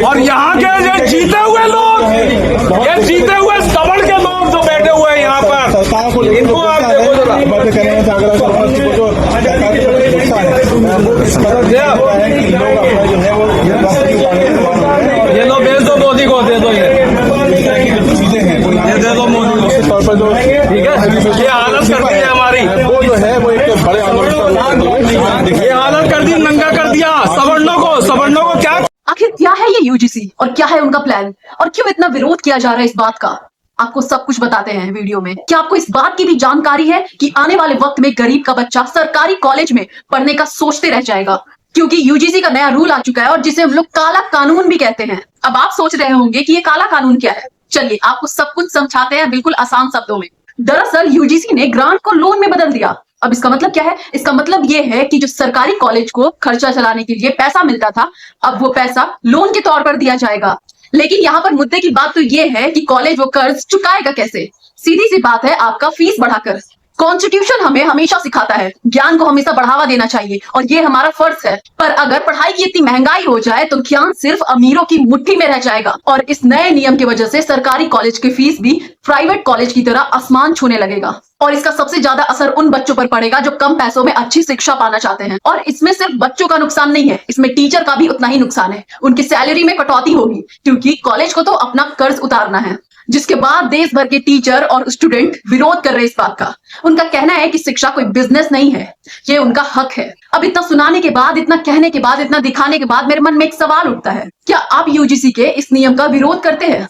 और यहाँ के जो जीते हुए लोग, ये जीते हुए सवर्ण के लोग जो बैठे हुए हैं यहाँ पर, इनको आप देखो जरा। ये लो भेज दो मोदी को, दे दो ये दे दो मोदी को, ठीक है। ये हालत कर दी है हमारी, वो जो है वो एक बड़े आंदोलन, ये हालत कर दी, नंगा कर दिया सवर्णों को क्या। आखिर क्या है ये यूजीसी और क्या है उनका प्लान और क्यों इतना विरोध किया जा रहा है इस बात का, आपको सब कुछ बताते हैं वीडियो में। क्या आपको इस बात की भी जानकारी है कि आने वाले वक्त में गरीब का बच्चा सरकारी कॉलेज में पढ़ने का सोचते रह जाएगा, क्योंकि यूजीसी का नया रूल आ चुका है और जिसे हम लोग काला कानून भी कहते हैं। अब आप सोच रहे होंगे कि ये काला कानून क्या है, चलिए आपको सब कुछ समझाते हैं बिल्कुल आसान शब्दों में। दरअसल यूजीसी ने ग्रांट को लोन में बदल दिया। अब इसका मतलब क्या है? इसका मतलब ये है कि जो सरकारी कॉलेज को खर्चा चलाने के लिए पैसा मिलता था, अब वो पैसा लोन के तौर पर दिया जाएगा। लेकिन यहाँ पर मुद्दे की बात तो ये है कि कॉलेज वो कर्ज चुकाएगा कैसे? सीधी सी बात है, आपका फीस बढ़ाकर। कॉन्स्टिट्यूशन हमें हमेशा सिखाता है ज्ञान को हमेशा बढ़ावा देना चाहिए और ये हमारा फर्ज है। पर अगर पढ़ाई की इतनी महंगाई हो जाए तो ज्ञान सिर्फ अमीरों की मुट्ठी में रह जाएगा और इस नए नियम की वजह से सरकारी कॉलेज की फीस भी प्राइवेट कॉलेज की तरह आसमान छूने लगेगा। और इसका सबसे ज्यादा असर उन बच्चों पर पड़ेगा जो कम पैसों में अच्छी शिक्षा पाना चाहते हैं। और इसमें सिर्फ बच्चों का नुकसान नहीं है, इसमें टीचर का भी उतना ही नुकसान है। उनकी सैलरी में कटौती होगी क्योंकि कॉलेज को तो अपना कर्ज उतारना है, जिसके बाद देश भर के टीचर और स्टूडेंट विरोध कर रहे हैं इस बात का। उनका कहना है कि शिक्षा कोई बिजनेस नहीं है, ये उनका हक है। अब इतना सुनाने के बाद, इतना कहने के बाद, इतना दिखाने के बाद मेरे मन में एक सवाल उठता है, क्या आप यूजीसी के इस नियम का विरोध करते हैं?